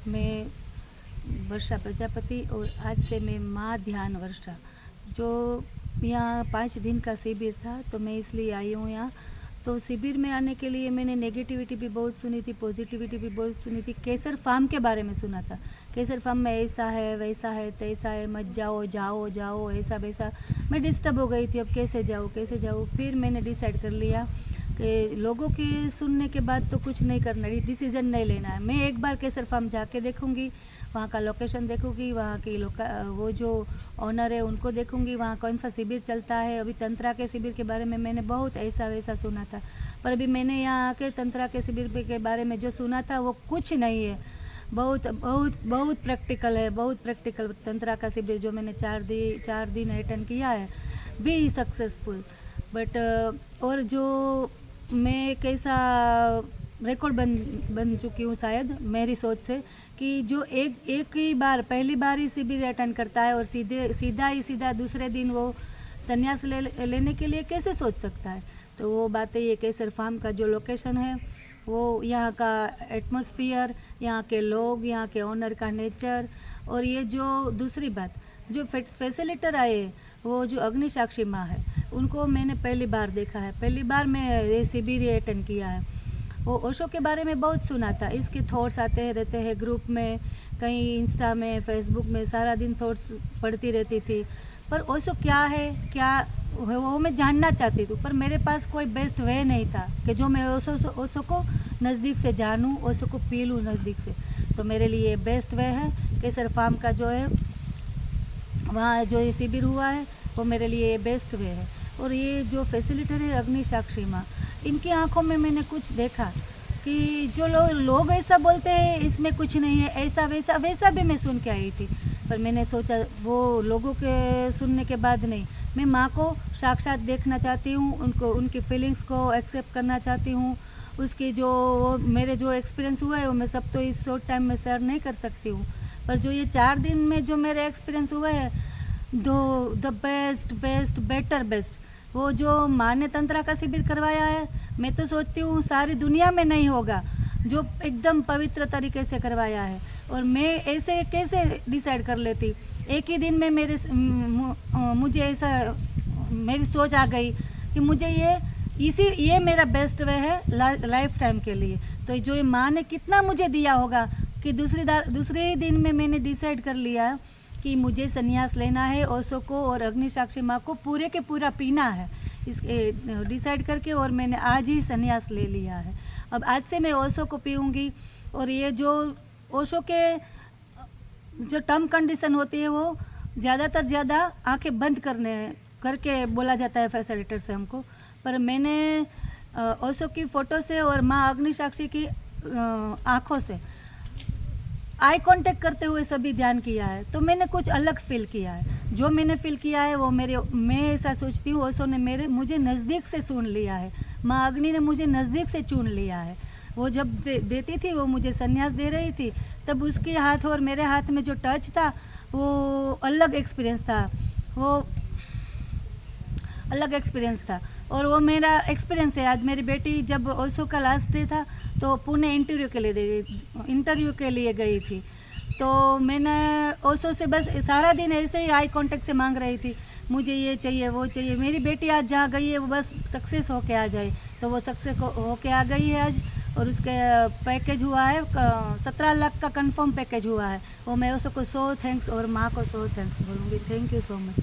मैं वर्षा प्रजापति और आज से मैं माँ ध्यान वर्षा। जो यहाँ 5 दिन का शिविर था तो मैं इसलिए आई हूँ यहाँ। तो शिविर में आने के लिए मैंने नेगेटिविटी भी बहुत सुनी थी, पॉजिटिविटी भी बहुत सुनी थी। केसर फार्म के बारे में सुना था, केसर फार्म में ऐसा है वैसा है तैसा है, मत जाओ जाओ जाओ ऐसा वैसा। मैं डिस्टर्ब हो गई थी, अब कैसे जाऊँ कैसे जाऊँ। फिर मैंने डिसाइड कर लिया कि लोगों के सुनने के बाद तो कुछ नहीं करना, डिसीज़न नहीं लेना है। मैं एक बार केसर फार्म जाके देखूँगी, वहाँ का लोकेशन देखूँगी, वहाँ की वो जो ऑनर है उनको देखूँगी, वहाँ कौन सा शिविर चलता है। अभी तंत्रा के शिविर के बारे में मैंने बहुत ऐसा वैसा सुना था, पर अभी मैंने यहाँ आके तंत्रा के शिविर के बारे में जो सुना था वो कुछ नहीं है। बहुत बहुत बहुत प्रैक्टिकल है, बहुत प्रैक्टिकल तंत्रा का शिविर जो मैंने 4 दिन अटेंड किया है, बी सक्सेसफुल। बट और जो मैं कैसा रिकॉर्ड बन चुकी हूँ शायद मेरी सोच से, कि जो एक ही बार पहली बार ही शिविर अटेंड करता है और सीधा दूसरे दिन वो संन्यास लेने के लिए कैसे सोच सकता है। तो वो बातें, ये केसर फार्म का जो लोकेशन है, वो यहाँ का एटमॉस्फेयर, यहाँ के लोग, यहाँ के ओनर का नेचर, और ये जो दूसरी बात, जो फैसिलिटर आए वो जो अग्निसाक्षी माँ है उनको मैंने पहली बार देखा है, पहली बार मैं ये शिविर अटेंड किया है। वो ओशो के बारे में बहुत सुना था, इसके थॉट्स आते रहते हैं ग्रुप में, कहीं इंस्टा में फेसबुक में, सारा दिन थॉट्स पढ़ती रहती थी। पर ओशो क्या है क्या वो मैं जानना चाहती थी, पर मेरे पास कोई बेस्ट वे नहीं था कि जो मैं ओशो को नज़दीक से जानूं, ओशो को पी लूँ नज़दीक से। तो मेरे लिए बेस्ट वे है केसर फार्म का जो है, वहाँ जो ये शिविर हुआ है वो मेरे लिए बेस्ट वे है। और ये जो फैसिलिटर है अग्निसाक्षी माँ, इनकी आंखों में मैंने कुछ देखा कि जो लोग ऐसा बोलते हैं इसमें कुछ नहीं है, ऐसा वैसा वैसा भी मैं सुन के आई थी। पर मैंने सोचा वो लोगों के सुनने के बाद नहीं, मैं माँ को साक्षात देखना चाहती हूँ, उनको उनकी फीलिंग्स को एक्सेप्ट करना चाहती हूँ। उसकी जो मेरे जो एक्सपीरियंस हुआ है वो मैं सब तो इस शॉर्ट टाइम में शेयर नहीं कर सकती हूँ, पर जो ये 4 दिन में जो मेरे एक्सपीरियंस हुआ है, द बेस्ट बेस्ट, वो जो माँ ने तंत्रा का शिविर करवाया है, मैं तो सोचती हूँ सारी दुनिया में नहीं होगा जो एकदम पवित्र तरीके से करवाया है। और मैं ऐसे कैसे डिसाइड कर लेती, एक ही दिन में मुझे ऐसा मेरी सोच आ गई कि मुझे ये मेरा बेस्ट वे है लाइफ टाइम के लिए। तो जो ये माँ ने कितना मुझे दिया होगा कि दूसरे ही दिन में मैंने डिसाइड कर लिया कि मुझे संन्यास लेना है, ओशो को और अग्निसाक्षी माँ को पूरे के पूरा पीना है, इस डिसाइड करके, और मैंने आज ही संन्यास ले लिया है। अब आज से मैं ओशो को पीऊँगी। और ये जो ओशो के जो टर्म कंडीशन होती है वो ज़्यादा आंखें बंद करके बोला जाता है फैसिलिटर से हमको, पर मैंने ओशो की फ़ोटो से और माँ अग्निसाक्षी की आँखों से आई कांटेक्ट करते हुए सभी ध्यान किया है। तो मैंने कुछ अलग फील किया है, जो मैंने फील किया है वो मैं ऐसा सोचती हूँ ओशो ने मुझे नज़दीक से सुन लिया है, माँ अग्नि ने मुझे नज़दीक से चुन लिया है। वो जब देती थी, वो मुझे संन्यास दे रही थी, तब उसके हाथ और मेरे हाथ में जो टच था वो अलग एक्सपीरियंस था, वो अलग एक्सपीरियंस था। और वो मेरा एक्सपीरियंस है। आज मेरी बेटी जब ओशो का लास्ट डे था तो पुणे इंटरव्यू के लिए गई थी, तो मैंने ओशो से बस सारा दिन ऐसे ही आई कांटेक्ट से मांग रही थी, मुझे ये चाहिए वो चाहिए। मेरी बेटी आज जहाँ गई है वो बस सक्सेस होके आ जाए, तो वो सक्सेस होके आ गई है आज। और उसके पैकेज हुआ है 17 लाख का कंफर्म पैकेज हुआ है। वो मैं ओशो को 100 थैंक्स और माँ को 100 थैंक्स बोलूँगी। Thank you so much.